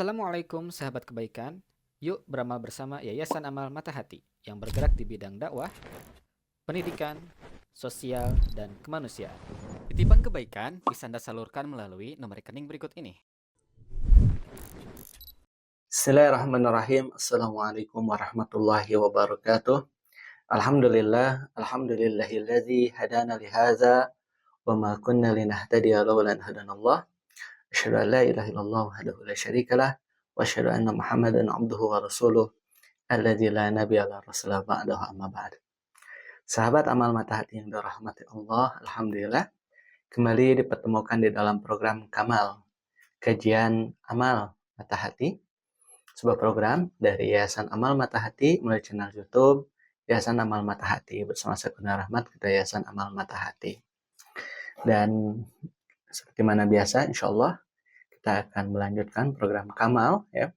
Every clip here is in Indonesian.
Assalamualaikum sahabat kebaikan. Yuk beramal bersama Yayasan Amal Mata Hati yang bergerak di bidang dakwah, pendidikan, sosial, dan kemanusiaan. Titipan kebaikan bisa Anda salurkan melalui nomor rekening berikut ini. Bismillahirrahmanirrahim. Assalamualaikum warahmatullahi wabarakatuh. Alhamdulillahilladzi hadana lihadza wa ma kunna linahtadiya lawla an hadanallah. Asyhadu an la ilaha illallah wahdahu la syarikalah wa asyhadu anna Muhammadan abduhu wa rasuluh alladzi la nabiyya la rasula ba'dahu amma ba'd. Sahabat amal mata hati yang dirahmati Allah, alhamdulillah kembali dipertemukan di dalam program Kamal, kajian amal mata hati, sebuah program dari Yayasan Amal Mata Hati melalui channel YouTube Yayasan Amal Mata Hati bersama saya Kurnia Rahmat, kita Yayasan Amal Mata Hati. Dan seperti mana biasa, insya Allah kita akan melanjutkan program Kamal ya.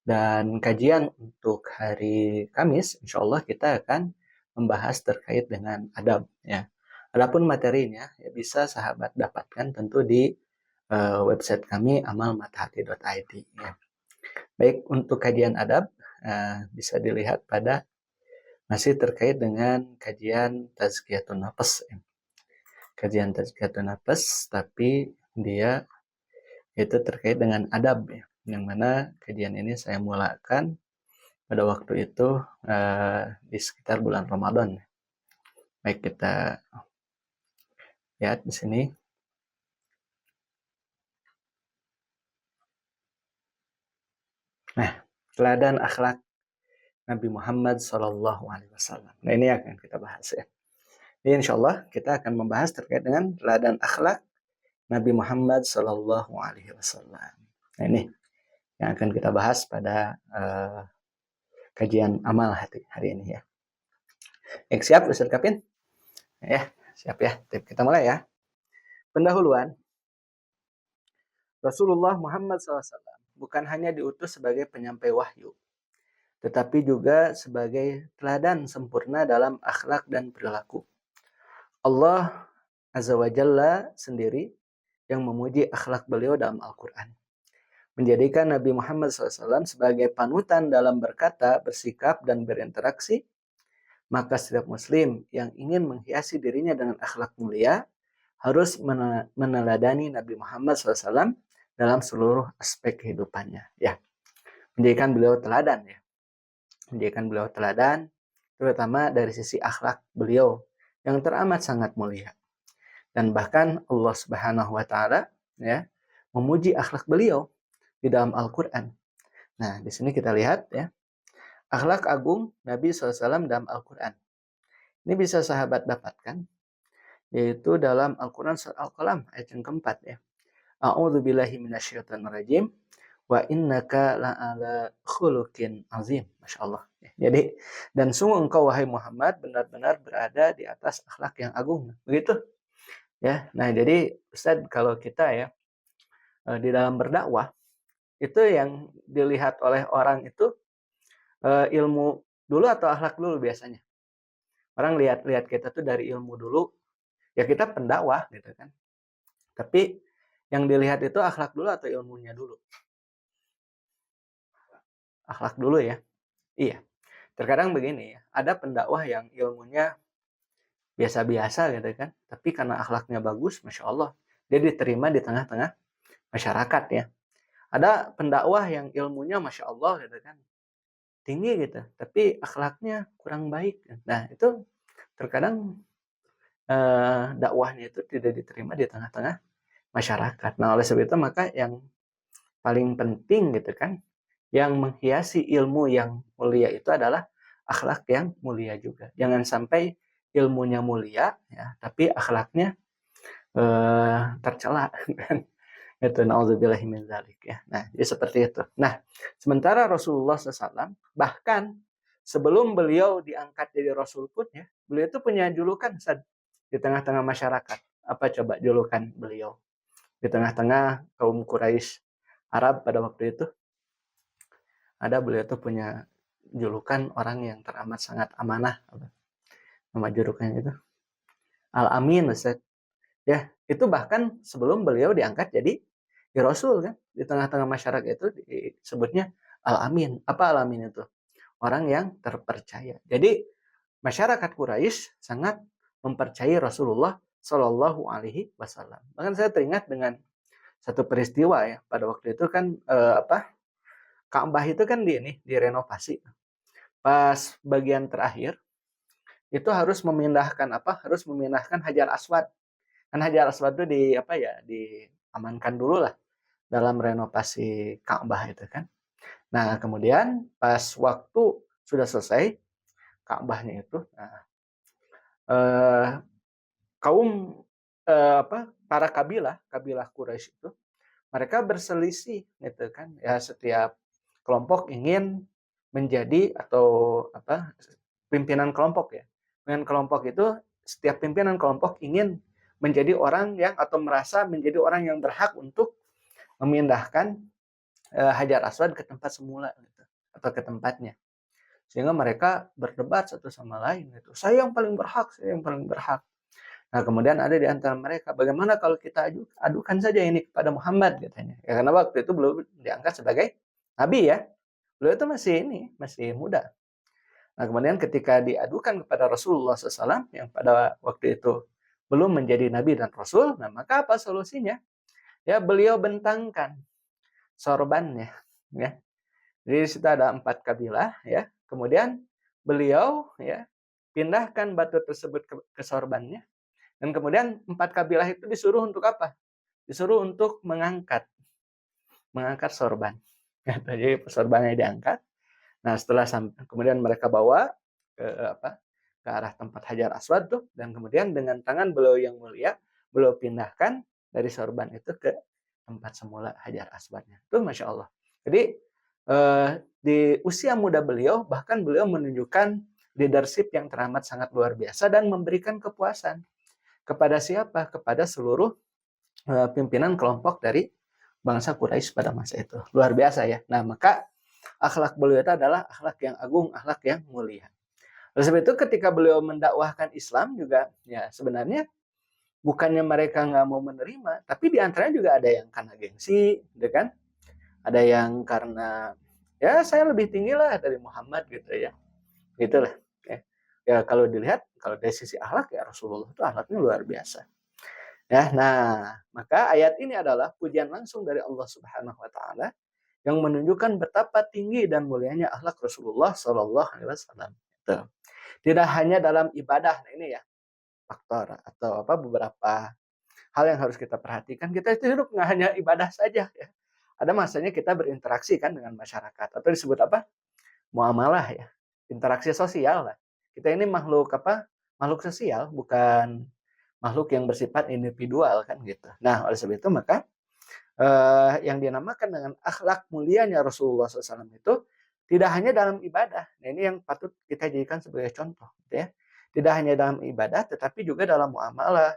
Dan kajian untuk hari Kamis, insya Allah kita akan membahas terkait dengan adab ya. Adapun materinya ya bisa sahabat dapatkan tentu di website kami amalmatahati.id ya. Baik, untuk kajian adab bisa dilihat pada masih terkait dengan kajian tazkiyatun nafas. Kajian tazkiyatun nafas, tapi dia itu terkait dengan adab ya. Yang mana kajian ini saya mulakan pada waktu itu di sekitar bulan Ramadan. Baik, kita lihat di sini. Nah, teladan akhlak Nabi Muhammad SAW. Nah, ini akan kita bahas ya. Jadi insya Allah kita akan membahas terkait dengan teladan akhlak Nabi Muhammad SAW. Nah, ini yang akan kita bahas pada kajian amal hari ini ya. Siap Ustaz Kapin? Ya, siap ya. Kita mulai ya. Pendahuluan. Rasulullah Muhammad SAW bukan hanya diutus sebagai penyampai wahyu, tetapi juga sebagai teladan sempurna dalam akhlak dan perilaku. Allah Azza wa Jalla sendiri yang memuji akhlak beliau dalam Al-Quran, menjadikan Nabi Muhammad SAW sebagai panutan dalam berkata, bersikap, dan berinteraksi. Maka setiap muslim yang ingin menghiasi dirinya dengan akhlak mulia harus meneladani Nabi Muhammad SAW dalam seluruh aspek kehidupannya. Ya, menjadikan beliau teladan ya. Menjadikan beliau teladan terutama dari sisi akhlak beliau yang teramat sangat mulia. Dan bahkan Allah Subhanahu wa taala ya memuji akhlak beliau di dalam Al-Qur'an. Nah, di sini kita lihat ya. Akhlak agung Nabi SAW dalam Al-Qur'an. Ini bisa sahabat dapatkan yaitu dalam Al-Qur'an surat Al-Qalam ayat yang keempat ya. A'udzubillahi minasyaitonirrajim wa innaka la'ala khuluqin azim. Masya Allah. Jadi, dan sungguh engkau wahai Muhammad benar-benar berada di atas akhlak yang agung. Begitu ya. Nah, jadi Ustaz, kalau kita ya di dalam berdakwah itu yang dilihat oleh orang itu ilmu dulu atau akhlak dulu biasanya. Orang lihat kita tuh dari ilmu dulu, ya kita pendakwah gitu kan. Tapi yang dilihat itu akhlak dulu atau ilmunya dulu? Akhlak dulu ya. Iya. Terkadang begini ya, ada pendakwah yang ilmunya biasa-biasa gitu kan, tapi karena akhlaknya bagus, Masya Allah, dia diterima di tengah-tengah masyarakat ya. Ada pendakwah yang ilmunya Masya Allah gitu kan, tinggi gitu, tapi akhlaknya kurang baik. Nah, itu terkadang dakwahnya itu tidak diterima di tengah-tengah masyarakat. Nah, oleh sebab itu maka yang paling penting gitu kan, yang menghiasi ilmu yang mulia itu adalah akhlak yang mulia juga. Jangan sampai ilmunya mulia ya, tapi akhlaknya tercela kan. Itu naudzubillahi min dzalik ya. Nah, jadi seperti itu. Nah, sementara Rasulullah SAW bahkan sebelum beliau diangkat jadi Rasul pun ya, beliau itu punya julukan di tengah-tengah masyarakat. Apa coba julukan beliau? Di tengah-tengah kaum Quraisy Arab pada waktu itu, ada beliau itu punya julukan orang yang teramat sangat amanah. Nama julukannya itu Al-Amin, Ustaz. Ya, itu bahkan sebelum beliau diangkat jadi Ya Rasul kan, di tengah-tengah masyarakat itu disebutnya Al-Amin. Apa Al-Amin itu? Orang yang terpercaya. Jadi masyarakat Quraisy sangat mempercayai Rasulullah Shallallahu Alaihi Wasallam. Bahkan saya teringat dengan satu peristiwa ya, pada waktu itu kan Ka'bah itu kan direnovasi. Pas bagian terakhir itu harus memindahkan Harus memindahkan Hajar Aswad. Kan Hajar Aswad itu diamankan dulu lah dalam renovasi Ka'bah itu kan. Nah, kemudian pas waktu sudah selesai Ka'bahnya itu, eh, kaum para kabilah Quraisy itu mereka berselisih gitu kan. Ya setiap kelompok ingin menjadi pimpinan kelompok ya. Dengan kelompok itu setiap pimpinan kelompok ingin menjadi orang yang atau merasa menjadi orang yang berhak untuk memindahkan Hajar Aswad ke tempat semula gitu, atau ke tempatnya. Sehingga mereka berdebat satu sama lain gitu. Saya yang paling berhak, saya yang paling berhak. Nah, kemudian ada di antara mereka, bagaimana kalau kita adukan saja ini kepada Muhammad katanya. Ya, karena waktu itu belum diangkat sebagai nabi ya. Beliau itu masih muda. Nah, kemudian ketika diadukan kepada Rasulullah SAW yang pada waktu itu belum menjadi nabi dan rasul, nah maka apa solusinya? Ya, beliau bentangkan sorbannya ya. Jadi di situ ada 4 kabilah ya. Kemudian beliau ya pindahkan batu tersebut ke sorbannya, dan kemudian 4 kabilah itu disuruh untuk apa? Disuruh untuk mengangkat sorban. Jadi sorbannya diangkat. Nah, setelah kemudian mereka bawa ke ke arah tempat Hajar Aswad tuh, dan kemudian dengan tangan beliau yang mulia beliau pindahkan dari sorban itu ke tempat semula Hajar Aswadnya. Itu Masya Allah. Jadi di usia muda beliau bahkan beliau menunjukkan leadership yang teramat sangat luar biasa dan memberikan kepuasan kepada siapa? Kepada seluruh pimpinan kelompok dari bangsa Quraisy pada masa itu. Luar biasa ya. Nah, maka akhlak beliau itu adalah akhlak yang agung, akhlak yang mulia. Oleh sebab itu ketika beliau mendakwahkan Islam juga, ya sebenarnya bukannya mereka nggak mau menerima, tapi di antaranya juga ada yang karena gengsi, gitu kan? Ada yang karena ya saya lebih tinggi lah dari Muhammad gitu ya. Gitulah. Ya kalau dilihat, kalau dari sisi akhlak ya Rasulullah itu akhlaknya luar biasa. Ya, nah, maka ayat ini adalah pujian langsung dari Allah Subhanahu wa taala yang menunjukkan betapa tinggi dan mulianya akhlak Rasulullah Shallallahu alaihi wasallam. Tidak hanya dalam ibadah, nah ini ya faktor atau beberapa hal yang harus kita perhatikan. Kita itu hidup nggak hanya ibadah saja ya. Ada masanya kita berinteraksi kan dengan masyarakat, atau disebut muamalah ya. Interaksi sosial lah. Kita ini makhluk Makhluk sosial, bukan makhluk yang bersifat individual kan gitu. Nah, oleh sebab itu maka yang dinamakan dengan akhlak mulianya Rasulullah SAW itu tidak hanya dalam ibadah. Nah, ini yang patut kita jadikan sebagai contoh gitu ya. Tidak hanya dalam ibadah tetapi juga dalam muamalah,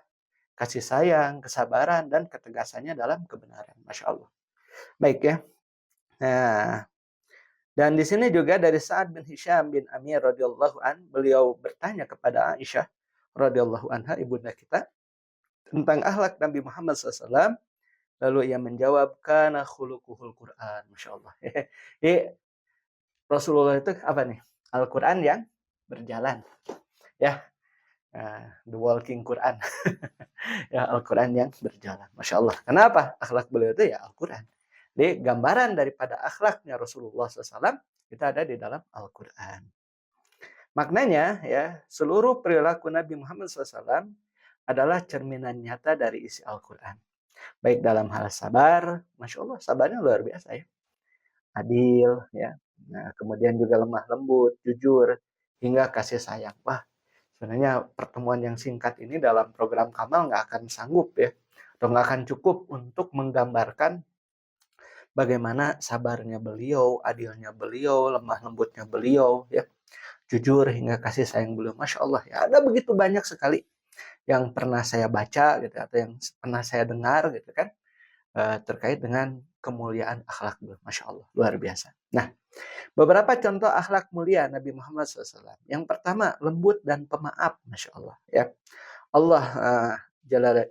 kasih sayang, kesabaran, dan ketegasannya dalam kebenaran. Masya Allah. Baik ya. Nah, dan di sini juga dari Sa'ad bin Hisham bin Amir radhiyallahu an, beliau bertanya kepada Aisyah radhiyallahu anha, ibunda kita, tentang akhlak Nabi Muhammad SAW. Lalu ia menjawab, kana khuluquhul Quran. Masya Allah. Jadi Rasulullah itu apa nih? Al-Quran yang berjalan. Ya, the walking Quran. Ya, Al-Quran yang berjalan. Masya Allah. Kenapa? Akhlak beliau itu ya Al-Quran. Jadi gambaran daripada akhlaknya Rasulullah SAW itu ada di dalam Al-Quran. Maknanya ya, seluruh perilaku Nabi Muhammad SAW adalah cerminan nyata dari isi Al-Quran. Baik dalam hal sabar, Masya Allah, sabarnya luar biasa ya. Adil ya. Nah, kemudian juga lemah lembut, jujur, hingga kasih sayang. Wah, sebenarnya pertemuan yang singkat ini dalam program Kamal nggak akan sanggup ya. Atau nggak akan cukup untuk menggambarkan bagaimana sabarnya beliau, adilnya beliau, lemah lembutnya beliau, ya, jujur hingga kasih sayang beliau. Masya Allah, ya, ada begitu banyak sekali yang pernah saya baca gitu, atau yang pernah saya dengar gitu kan, terkait dengan kemuliaan akhlak beliau. Masya Allah, luar biasa. Nah, beberapa contoh akhlak mulia Nabi Muhammad SAW. Yang pertama, lembut dan pemaaf. Masya Allah, ya. Allah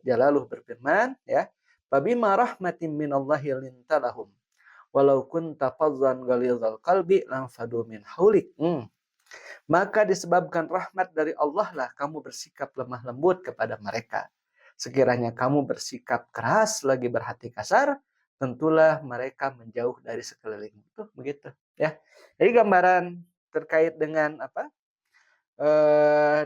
Jalaluh berfirman, ya, Fabima rahmatin minallahi linta lahum walau kunta fazzan ghalidhal qalbi lanfadu min haulik. Maka disebabkan rahmat dari Allah lah kamu bersikap lemah lembut kepada mereka. Sekiranya kamu bersikap keras lagi berhati kasar, tentulah mereka menjauh dari sekelilingmu. Tuh begitu ya. Jadi gambaran terkait dengan apa?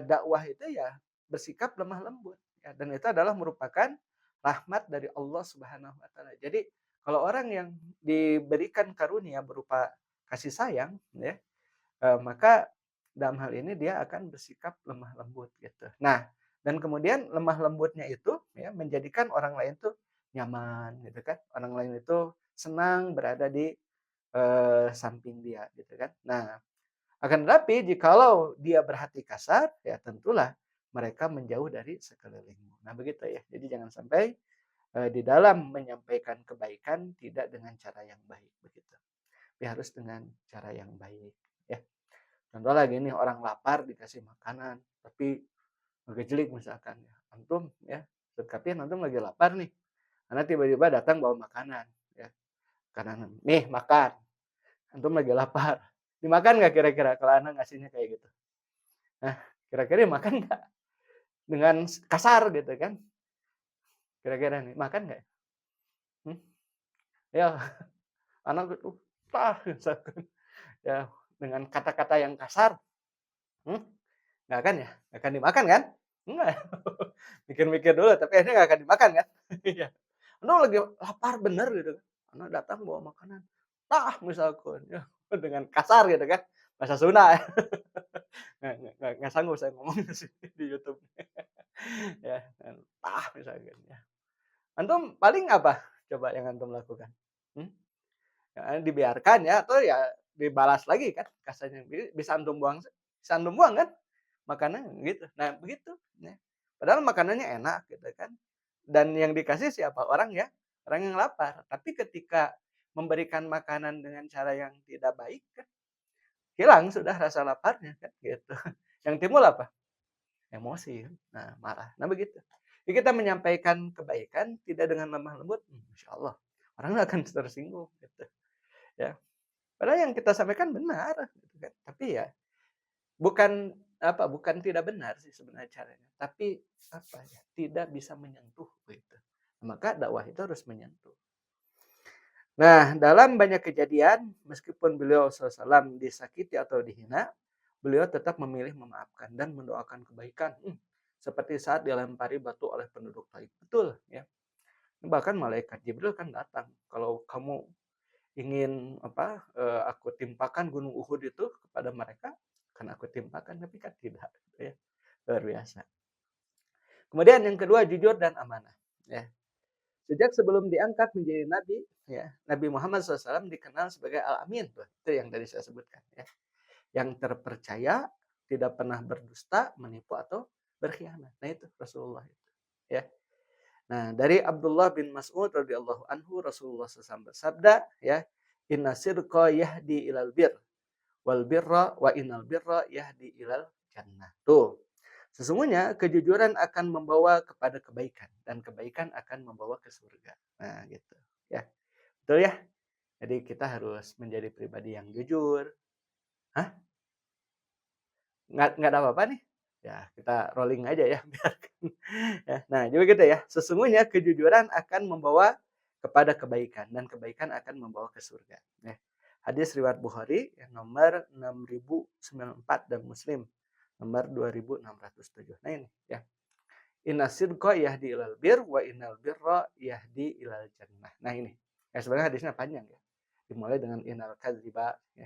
Dakwah itu ya bersikap lemah lembut ya, dan itu adalah merupakan rahmat dari Allah Subhanahu wa taala. Jadi kalau orang yang diberikan karunia berupa kasih sayang ya, maka dalam hal ini dia akan bersikap lemah lembut gitu. Nah, dan kemudian lemah lembutnya itu ya menjadikan orang lain tuh nyaman gitu kan. Orang lain itu senang berada di samping dia gitu kan. Nah, akan tetapi jikalau dia berhati kasar, ya tentulah mereka menjauh dari sekelilingmu. Nah begitu ya. Jadi jangan sampai di dalam menyampaikan kebaikan tidak dengan cara yang baik begitu. Tapi harus dengan cara yang baik. Ya. Contoh lagi nih orang lapar dikasih makanan, tapi ngejelik misalkan ya. Antum ya, tapi antum lagi lapar nih. Karena tiba-tiba datang bawa makanan. Ya. Karena nih makan. Antum lagi lapar. Dimakan nggak kira-kira kalau anak ngasihnya kayak gitu? Nah, kira-kira makan nggak? Dengan kasar gitu kan? Kira-kira nih, makan nggak? Hmm? Ya, anak itu, misalkan, ya dengan kata-kata yang kasar, hmm? Nggak akan ya? Nggak akan dimakan kan? Enggak. Mikir-mikir dulu, tapi akhirnya nggak akan dimakan kan? Iya. Anak lagi lapar bener gitu kan? Anak datang bawa makanan, misalkan, ya dengan kasar gitu kan? Bahasa Sunda ya. Nggak sanggup saya ngomong di YouTube. Ya, misalkan ya. Antum paling apa coba yang antum lakukan? Hmm? Ya, dibiarkan ya atau ya dibalas lagi kan kasarnya. Bisa antum buang, bisa antum buang kan makanan gitu. Nah, begitu ya. Padahal makanannya enak gitu kan. Dan yang dikasih siapa? Orang ya, orang yang lapar. Tapi ketika memberikan makanan dengan cara yang tidak baik kan hilang sudah rasa laparnya kan gitu. Yang timbul apa? Emosi, nah marah. Nah begitu. Jadi kita menyampaikan kebaikan tidak dengan lemah lembut, Masya Allah, orang akan tersinggung gitu ya. Padahal yang kita sampaikan benar gitu kan. Tapi ya bukan bukan tidak benar sih sebenarnya caranya, tapi apa ya, tidak bisa menyentuh gitu. Maka dakwah itu harus menyentuh. Nah, dalam banyak kejadian, meskipun beliau SAW disakiti atau dihina, beliau tetap memilih memaafkan dan mendoakan kebaikan. Seperti saat dilempari batu oleh penduduk Taif. Betul, ya. Bahkan malaikat Jibril kan datang. Kalau kamu ingin aku timpakan gunung Uhud itu kepada mereka, kan aku timpakan, tapi kan tidak. Gitu ya. Luar biasa. Kemudian yang kedua, jujur dan amanah. Ya. Sejak sebelum diangkat menjadi nabi, ya, Nabi Muhammad SAW dikenal sebagai Al-Amin, itu yang tadi saya sebutkan, ya. Yang terpercaya, tidak pernah berdusta, menipu atau berkhianat. Nah itu Rasulullah itu, ya. Nah dari Abdullah bin Mas'ud radhiyallahu anhu Rasulullah SAW bersabda, ya, Inna sirqa yahdi ilal bir, wal birra wa innal birra yahdi ilal jannah. Tuh. Sesungguhnya kejujuran akan membawa kepada kebaikan dan kebaikan akan membawa ke surga. Nah, gitu. Ya. Betul ya? Jadi kita harus menjadi pribadi yang jujur. Hah? Nggak ada apa-apa nih? Ya, kita rolling aja ya, biarkan. Ya, nah, jadi gitu ya. Sesungguhnya kejujuran akan membawa kepada kebaikan dan kebaikan akan membawa ke surga. Ya. Hadis riwayat Bukhari yang nomor 6094 dan Muslim nomor 2607. Nah ini ya. Inna sidqa yahdi ilal bir wa innal birra yahdi ilal jannah. Nah ini. Ya sebenarnya hadisnya panjang ya. Dimulai dengan innal kadziba ya.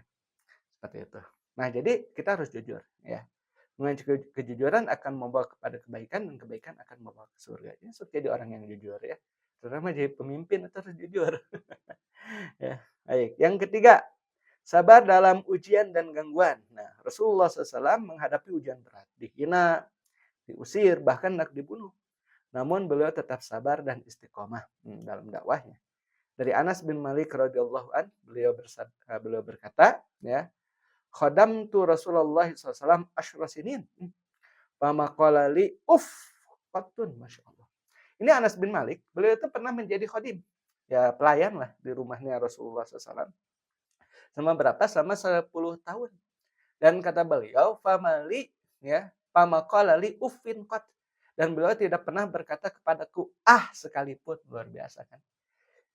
Seperti itu. Nah, jadi kita harus jujur ya. Dengan kejujuran akan membawa kepada kebaikan dan kebaikan akan membawa ke surga. Ini harus jadi orang yang jujur ya. Terutama jadi pemimpin itu harus jujur. Ya, baik. Yang ketiga, sabar dalam ujian dan gangguan. Nah, Rasulullah SAW menghadapi ujian berat, dihina, diusir, bahkan hendak dibunuh. Namun beliau tetap sabar dan istiqomah dalam dakwahnya. Dari Anas bin Malik radhiyallahu an, beliau berkata, ya, khadamtu Rasulullah SAW asyra sinin. Fama qala li qattun, Masya Allah. Ini Anas bin Malik, beliau itu pernah menjadi khodim, ya pelayan lah di rumahnya Rasulullah SAW. Selama berapa? Selama 10 tahun. Dan kata beliau, famali ya, pamaqala li uffin qat. Dan beliau tidak pernah berkata kepadaku ah sekalipun, luar biasa kan.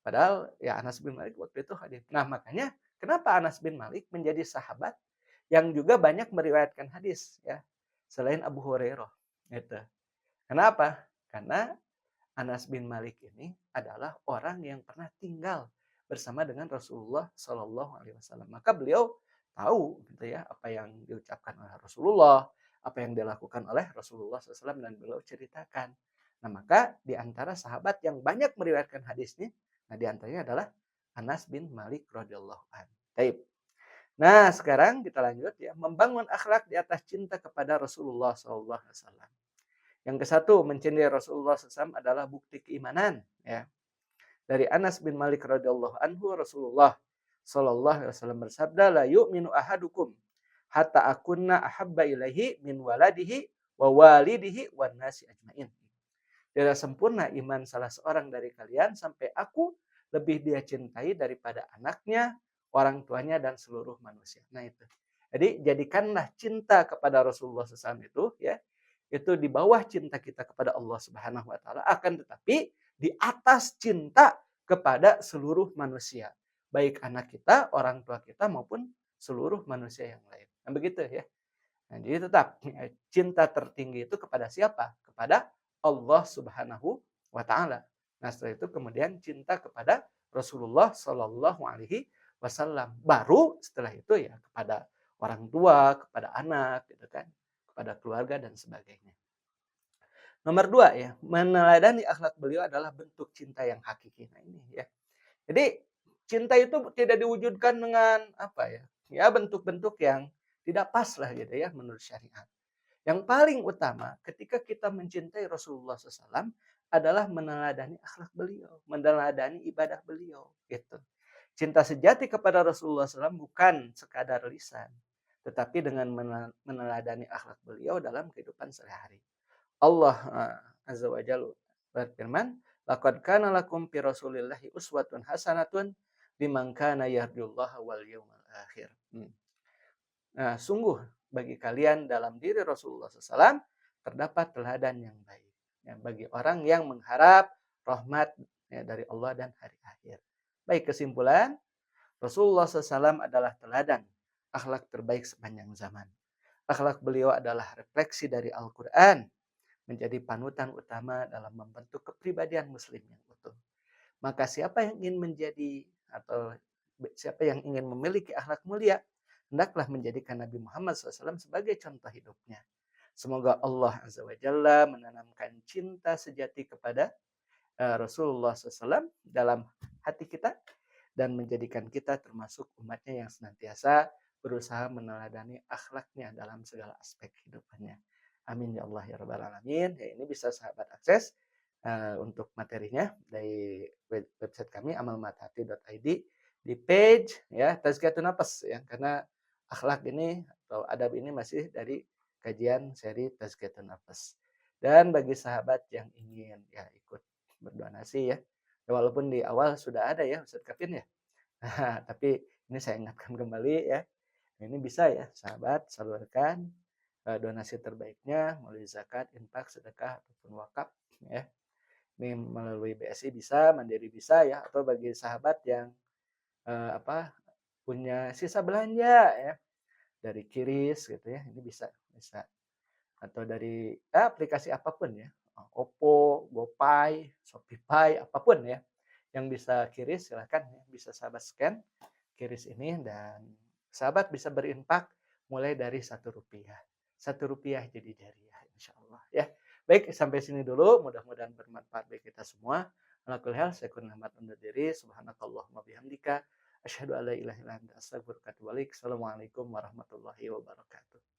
Padahal ya Anas bin Malik waktu itu hadir. Nah, makanya kenapa Anas bin Malik menjadi sahabat yang juga banyak meriwayatkan hadis ya, selain Abu Hurairah gitu. Kenapa? Karena Anas bin Malik ini adalah orang yang pernah tinggal bersama dengan Rasulullah Shallallahu Alaihi Wasallam. Maka beliau tahu gitu ya apa yang diucapkan oleh Rasulullah, apa yang dilakukan oleh Rasulullah SAW dan beliau ceritakan. Nah maka di antara sahabat yang banyak meriwayatkan hadisnya, nah di antaranya adalah Anas bin Malik radhiyallahu anhu. Baik. Nah sekarang kita lanjut ya, membangun akhlak di atas cinta kepada Rasulullah SAW. Yang ke satu, mencintai Rasulullah SAW adalah bukti keimanan. Ya. Dari Anas bin Malik radhiyallahu anhu, Rasulullah sallallahu alaihi wasallam bersabda, la yu'minu ahadukum hatta akunna ahabba ilaihi min waladihi wa walidihi wan nasi ajmain. Tidak sempurna iman salah seorang dari kalian sampai aku lebih dia cintai daripada anaknya, orang tuanya dan seluruh manusia. Nah itu. Jadi jadikanlah cinta kepada Rasulullah SAW itu di bawah cinta kita kepada Allah Subhanahu wa taala, akan tetapi di atas cinta kepada seluruh manusia, baik anak kita, orang tua kita maupun seluruh manusia yang lain. Nah, begitu ya. Nah, jadi tetap cinta tertinggi itu kepada siapa? Kepada Allah Subhanahu wa taala. Nah, setelah itu kemudian cinta kepada Rasulullah Shallallahu alaihi wasallam. Baru setelah itu ya kepada orang tua, kepada anak gitu kan, kepada keluarga dan sebagainya. Nomor dua ya, meneladani akhlak beliau adalah bentuk cinta yang hakiki. Nah ini ya. Jadi cinta itu tidak diwujudkan dengan apa ya? Ya bentuk-bentuk yang tidak pas lah gitu ya menurut syariat. Yang paling utama ketika kita mencintai Rasulullah SAW adalah meneladani akhlak beliau, meneladani ibadah beliau gitu. Cinta sejati kepada Rasulullah SAW bukan sekadar lisan, tetapi dengan meneladani akhlak beliau dalam kehidupan sehari-hari. Allah Azza wa Jalla berfirman, "Laqad kana lakum fi Rasulillahi uswatun hasanatun liman kana yarjullaha wal yawmal akhir." Nah, sungguh bagi kalian dalam diri Rasulullah SAW terdapat teladan yang baik. Ya, bagi orang yang mengharap rahmat ya, dari Allah dan hari akhir. Baik, kesimpulan, Rasulullah SAW adalah teladan akhlak terbaik sepanjang zaman. Akhlak beliau adalah refleksi dari Al-Quran, menjadi panutan utama dalam membentuk kepribadian muslim yang utuh. Maka siapa yang ingin menjadi atau siapa yang ingin memiliki akhlak mulia, hendaklah menjadikan Nabi Muhammad SAW sebagai contoh hidupnya. Semoga Allah Azza wa Jalla menanamkan cinta sejati kepada Rasulullah SAW dalam hati kita dan menjadikan kita termasuk umatnya yang senantiasa berusaha meneladani akhlaknya dalam segala aspek kehidupannya. Amin ya Allah ya Rabbal Alamin. Ya, ini bisa sahabat akses untuk materinya dari website kami amalmatahati.id di page ya Tazkiyatun Nafas ya, karena akhlak ini atau adab ini masih dari kajian seri Tazkiyatun Nafas. Dan bagi sahabat yang ingin ya ikut berdonasi ya, walaupun di awal sudah ada ya Ustaz Kafin ya. Tapi ini saya ingatkan kembali ya. Ini bisa ya sahabat salurkan donasi terbaiknya melalui zakat, infak, sedekah ataupun wakaf ya. Ini melalui BSI bisa, Mandiri bisa ya, atau bagi sahabat yang punya sisa belanja ya dari Kiris gitu ya. Ini bisa atau dari aplikasi apapun ya. Oppo, GoPay, ShopeePay, apapun ya. Yang bisa Kiris silakan ya, bisa sahabat scan Kiris ini dan sahabat bisa berinfak mulai dari Rp1. Rp1 jadi jariah insya Allah ya. Baik, sampai sini dulu. Mudah-mudahan bermanfaat bagi kita semua. Ala kulli hal, saya kurang amat undur diri. Subhanakallahumma bihamdika. Asyhadu an la ilaha illa anta astaghfiruka wa atubu ilaik. Assalamualaikum warahmatullahi wabarakatuh.